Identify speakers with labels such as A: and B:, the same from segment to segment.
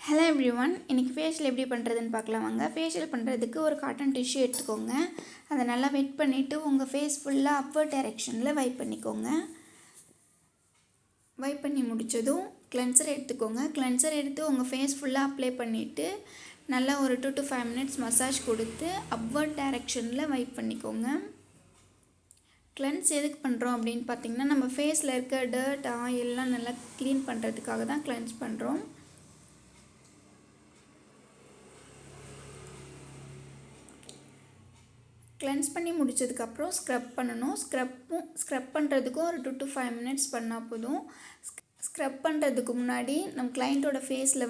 A: Hello everyone, இன்றைக்கி facial எப்படி பண்ணுறதுன்னு பார்க்கலாம் வாங்க. ஃபேஷியல் பண்ணுறதுக்கு ஒரு காட்டன் டிஷ்யூ எடுத்துக்கோங்க. அதை நல்லா வெட் பண்ணிவிட்டு உங்கள் ஃபேஸ் ஃபுல்லாக அப்வர்ட் டைரெக்ஷனில் வைப் பண்ணிக்கோங்க. வைப் பண்ணி முடித்ததும் கிளென்சர் எடுத்துக்கோங்க. கிளென்சர் எடுத்து உங்கள் ஃபேஸ் ஃபுல்லாக அப்ளை பண்ணிவிட்டு நல்லா ஒரு 2 to 5 minutes மசாஜ் கொடுத்து அப்வர்ட் டைரெக்ஷனில் வைப் பண்ணிக்கோங்க. கிளென்ஸ் எதுக்கு பண்ணுறோம் அப்படின்னு பார்த்திங்கன்னா, நம்ம ஃபேஸில் இருக்க டர்ட் ஆயிலெலாம் நல்லா க்ளீன் பண்ணுறதுக்காக தான் கிளென்ஸ் பண்ணுறோம். கிளென்ஸ் பண்ணி முடித்ததுக்கப்புறம் ஸ்க்ரப் பண்ணணும். ஸ்க்ரப் பண்ணுறதுக்கும் ஒரு 2 to 5 minutes பண்ணால் போதும். ஸ்க்ரப் பண்ணுறதுக்கு முன்னாடி நம்ம கிளைண்ட்டோட ஃபேஸில்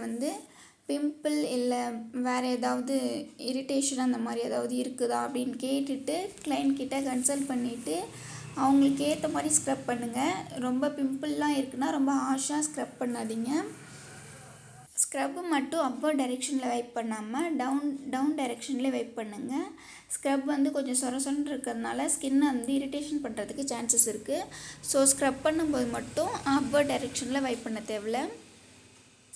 A: பிம்பிள் இல்லை வேறு ஏதாவது இரிட்டேஷன் அந்த மாதிரி ஏதாவது இருக்குதா அப்படின்னு கேட்டுட்டு கிளைண்ட் கிட்ட கன்சல்ட் பண்ணிவிட்டு அவங்களுக்கு ஏற்ற மாதிரி ஸ்க்ரப் பண்ணுங்கள். ரொம்ப பிம்பிள்லாம் இருக்குன்னா ரொம்ப ஹார்ஷாக ஸ்க்ரப் பண்ணாதீங்க. ஸ்க்ரப்பு மட்டும் அப்வர்ட் டைரெக்ஷனில் வைப் பண்ணாமல் டவுன் டைரெக்ஷன்லேயே வைப் பண்ணுங்கள். ஸ்க்ரப் கொஞ்சம் சொரசொன்னு இருக்கிறதுனால ஸ்கின்னை இரிட்டேஷன் பண்ணுறதுக்கு சான்சஸ் இருக்குது. ஸோ ஸ்க்ரப் பண்ணும்போது மட்டும் அப்வர்ட் டைரெக்ஷனில் வைப் பண்ண தேவையில்ல.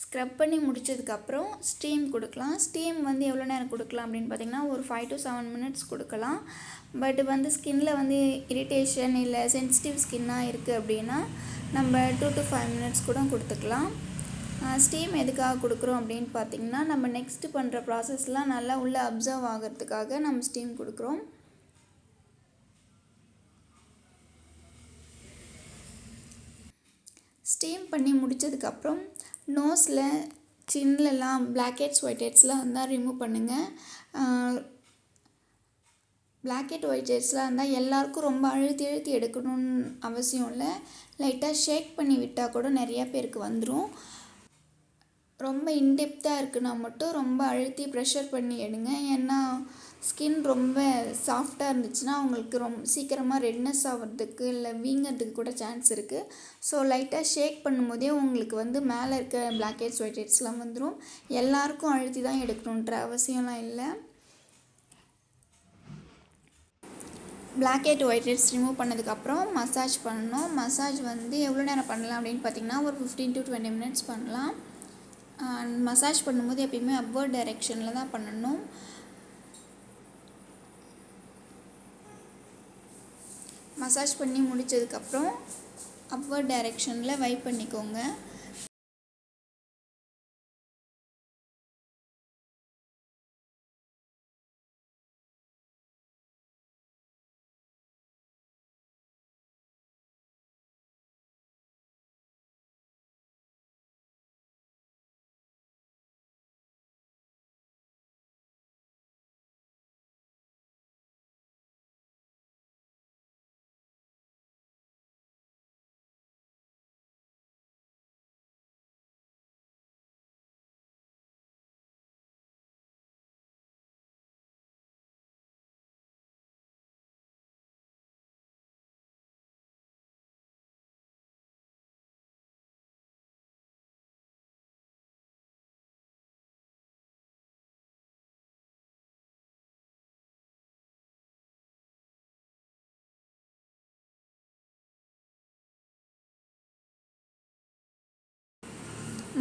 A: ஸ்க்ரப் பண்ணி முடித்ததுக்கப்புறம் ஸ்டீம் கொடுக்கலாம். ஸ்டீம் எவ்வளோ நேரம் கொடுக்கலாம் அப்படின்னு பார்த்திங்கன்னா ஒரு 5 to 7 minutes கொடுக்கலாம். பட் ஸ்கின்னில் இரிட்டேஷன் இல்லை சென்சிட்டிவ் ஸ்கின்னாக இருக்குது அப்படின்னா நம்ம 2 to 5 minutes கூட கொடுத்துக்கலாம். ஸ்டீம் எதுக்காக கொடுக்குறோம் அப்படின்னு பார்த்திங்கன்னா, நம்ம நெக்ஸ்ட்டு பண்ணுற ப்ராசஸ்லாம் நல்லா உள்ளே அப்சர்வ் ஆகிறதுக்காக நம்ம ஸ்டீம் கொடுக்குறோம். ஸ்டீம் பண்ணி முடித்ததுக்கப்புறம் நோஸில் சின்லலாம் பிளாக் ஹெட்ஸ் ஒயிட் ஹெட்ஸ்லாம் இருந்தால் ரிமூவ் பண்ணுங்கள். பிளாக் ஹெட் ஒயிட் ஹெட்ஸ்லாம் இருந்தால் எல்லாருக்கும் ரொம்ப அழுத்தி எடுக்கணும்னு அவசியம் இல்லை. லைட்டாக ஷேக் பண்ணி விட்டால் கூட நிறையா பேருக்கு வந்துடும். ரொம்ப இன்டெப்த்தாக இருக்குன்னா மட்டும் ரொம்ப அழுத்தி ப்ரெஷர் பண்ணி எடுங்க. ஏன்னா ஸ்கின் ரொம்ப சாஃப்டாக இருந்துச்சுன்னா அவங்களுக்கு சீக்கிரமாக ரெட்னஸ் ஆகிறதுக்கு இல்லை வீங்கிறதுக்கு கூட சான்ஸ் இருக்குது. ஸோ லைட்டாக ஷேக் பண்ணும்போதே உங்களுக்கு மேலே இருக்க பிளாக் ஹெட்ஸ் ஒயிட் ஹெட்ஸ்லாம் வந்துடும். எல்லாருக்கும் அழுத்தி தான் எடுக்கணுன்ற அவசியம்லாம் இல்லை. Blackhead whiteheads remove பண்ணதுக்கப்புறம் மசாஜ் பண்ணணும். மசாஜ் எவ்வளோ நேரம் பண்ணலாம் அப்படின்னு பார்த்திங்கன்னா ஒரு 15 to 20 minutes பண்ணலாம். மசாஜ் பண்ணும்போது எப்பயுமே அப்வர்ட் டைரெக்ஷனில் தான் பண்ணணும். மசாஜ் பண்ணி முடித்ததுக்கப்புறம் அப்வர்ட் டைரெக்ஷனில் வைப் பண்ணிக்கோங்க.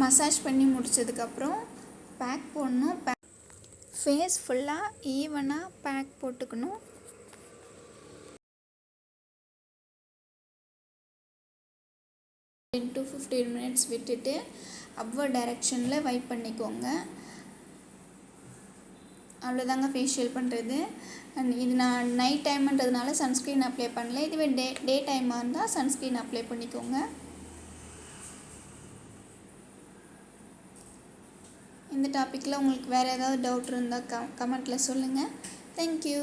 A: மசாஜ் பண்ணி முடித்ததுக்கப்புறம் பேக் போடணும். ஃபேஸ் ஃபுல்லாக ஈவனாக பேக் போட்டுக்கணும். to 15 minutes விட்டுட்டு அப்வர்ட் டைரெக்ஷனில் வைப் பண்ணிக்கோங்க. அவ்வளோதாங்க ஃபேஷியல் பண்ணுறது. இது நான் நைட் டைம்ன்றதுனால சன்ஸ்க்ரீன் அப்ளை பண்ணல. இதுவே டே டைமாக இருந்தால் சன்ஸ்க்ரீன் அப்ளை பண்ணிக்கோங்க. இந்த டாப்பிக்கில் உங்களுக்கு வேறு ஏதாவது டவுட் இருந்தால் கமெண்ட்டில் சொல்லுங்கள். தேங்க்யூ.